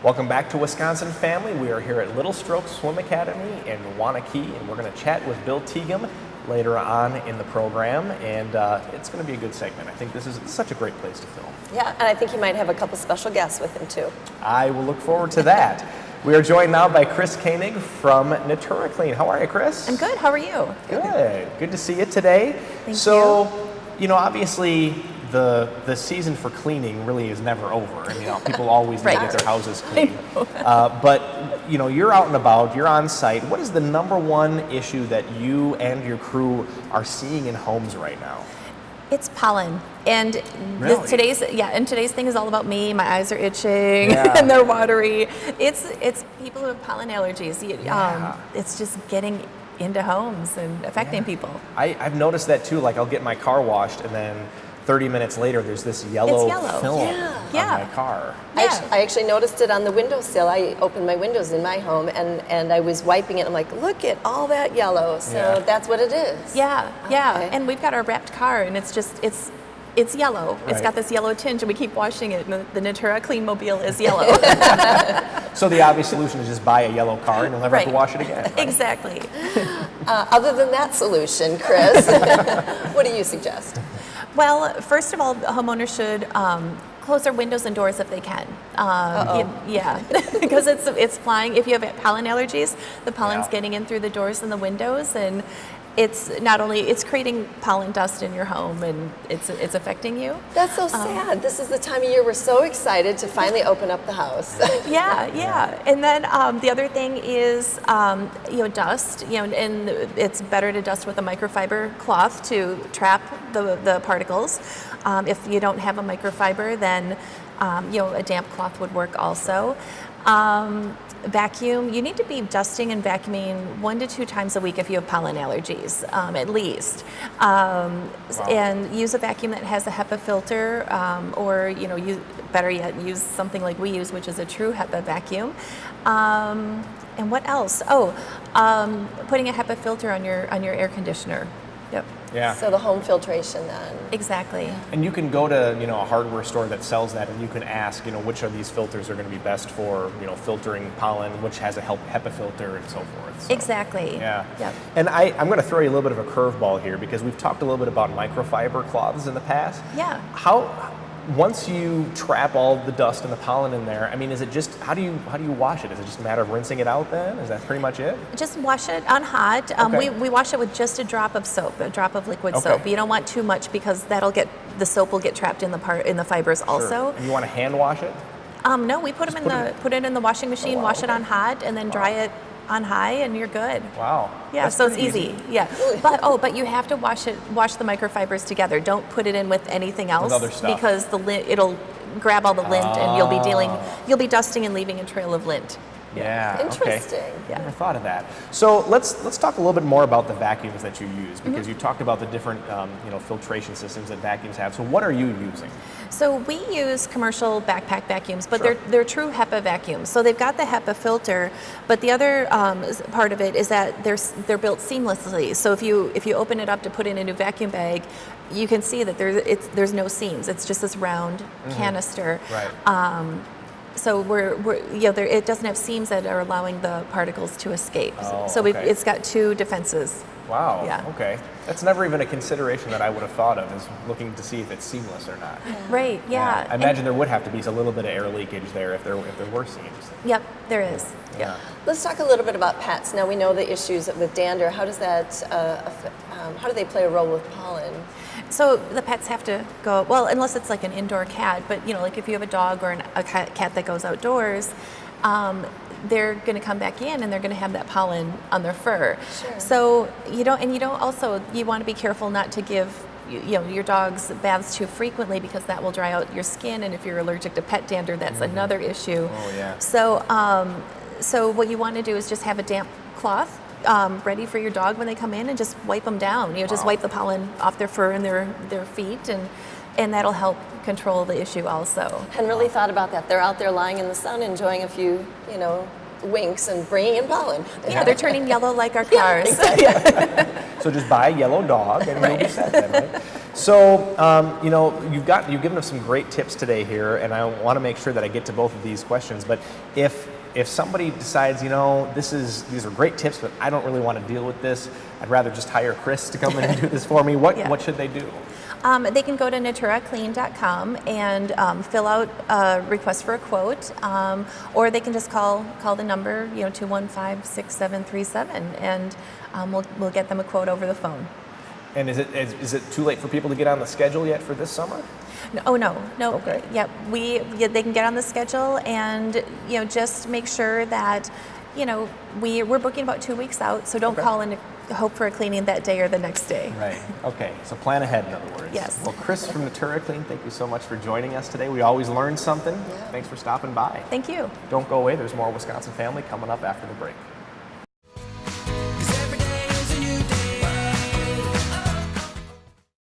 Welcome back to Wisconsin Family. We are here at Little Stroke Swim Academy in Wanakee, and we're going to chat with Bill Teagham later on in the program, and it's going to be a good segment. I think this is such a great place to film. Yeah, and I think he might have a couple special guests with him too. I will look forward to that. We are joined now by Kris Koenig from Natura. How are you, Kris? I'm good. How are you? Good. Good to see you today. Thank you. You know, obviously the season for cleaning really is never over. And, you know, people always need to get their houses clean. But, you know, you're out and about, you're on site. What is the number one issue that you and your crew are seeing in homes right now? It's pollen, and Really? today's thing is all about me. My eyes are itching Yeah. and they're watery. It's people who have pollen allergies. Yeah. It's just getting into homes and affecting people. I've noticed that too. Like, I'll get my car washed, and then 30 minutes later, there's this yellow film on my car. Yeah. I actually noticed it on the windowsill. I opened my windows in my home, and I was wiping it. I'm like, look at all that yellow. So that's what it is. Yeah, yeah. Okay. And we've got our wrapped car, and it's yellow. It's Right. got this yellow tinge, and we keep washing it. And the Natura Clean Mobile is yellow. So the obvious solution is just buy a yellow car, and you'll never have to Right. wash it again. Right? Exactly. Other than that solution, Kris, what do you suggest? Well, first of all, homeowners should close their windows and doors if they can. Yeah, because it's flying. If you have pollen allergies, the pollen's getting in through the doors and the windows, and it's not only it's creating pollen dust in your home, and it's affecting you. That's so sad. This is the time of year we're so excited to finally open up the house. Yeah. And then the other thing is, dust. And it's better to dust with a microfiber cloth to trap the particles. If you don't have a microfiber, then a damp cloth would work also. Vacuum. You need to be dusting and vacuuming 1 to 2 times a week if you have pollen allergies, at least. And use a vacuum that has a HEPA filter, or better yet, use something like we use, which is a true HEPA vacuum. And what else? Putting a HEPA filter on your air conditioner. Yep. Yeah. So the home filtration then. Exactly. And you can go to a hardware store that sells that, and you can ask which of these filters are going to be best for filtering pollen, which has a HEPA filter, and so forth. So, Exactly. Yeah. Yep. And I'm going to throw you a little bit of a curveball here, because we've talked a little bit about microfiber cloths in the past. Yeah. Once you trap all the dust and the pollen in there, I mean, is it just how do you wash it? Is it just a matter of rinsing it out then? Is that pretty much it? Just wash it on hot. Okay. We wash it with just a drop of soap, a drop of liquid Okay. soap. You don't want too much, because the soap will get trapped in the fibers also. Sure. And you want to hand wash it? No, we put it in the washing machine, wow, wash it okay. on hot, and then dry it on high, and you're good. Wow. Yeah, That's so it's pretty easy. Yeah, but you have to wash the microfibers together. Don't put it in with anything else, other stuff. because it'll grab all the lint, and you'll be dusting and leaving a trail of lint. Yeah. Interesting. Okay. I never thought of that. So let's talk a little bit more about the vacuums that you use, because you talked about the different filtration systems that vacuums have. So what are you using? So we use commercial backpack vacuums, but they're true HEPA vacuums. So they've got the HEPA filter, but the other part of it is that they're built seamlessly. So if you open it up to put in a new vacuum bag, you can see that there's no seams. It's just this round canister. Right. So it doesn't have seams that are allowing the particles to escape. So okay. it's got 2 defenses. Wow. Yeah. Okay. That's never even a consideration that I would have thought of, is looking to see if it's seamless or not. Right. Yeah. I imagine there would have to be a little bit of air leakage there if there were seams. Yep. There is. Yeah. Let's talk a little bit about pets. Now we know the issues with dander. How does that? How do they play a role with pollen? So the pets have to go, well, unless it's like an indoor cat, but like if you have a dog or a cat that goes outdoors, they're going to come back in, and they're going to have that pollen on their fur. Sure. So you want to be careful not to give your dog's baths too frequently, because that will dry out your skin, and if you're allergic to pet dander, that's another issue. Oh yeah. So what you want to do is just have a damp cloth ready for your dog when they come in, and just wipe them down. Just wipe the pollen off their fur and their feet, and that'll help control the issue also. Hadn't really thought about that. They're out there lying in the sun, enjoying a few, winks and bringing in pollen. Yeah, they're turning yellow like our cars. Yeah, exactly. So just buy a yellow dog, and you'll be set then, right? So, you know, you've given us some great tips today here, and I want to make sure that I get to both of these questions. But if somebody decides, you know, these are great tips, but I don't really want to deal with this, I'd rather just hire Kris to come in and do this for me. What should they do? They can go to naturaclean.com and fill out a request for a quote, or they can just call the number, 215-6737, and we'll get them a quote over the phone. And is it too late for people to get on the schedule yet for this summer? No. Okay. Yeah, they can get on the schedule, and just make sure that we're booking about 2 weeks out, so don't call in to hope for a cleaning that day or the next day. Right. Okay. So plan ahead, in other words. Yes. Well, Kris from Natura Clean, thank you so much for joining us today. We always learn something. Yeah. Thanks for stopping by. Thank you. Don't go away. There's more Wisconsin Family coming up after the break.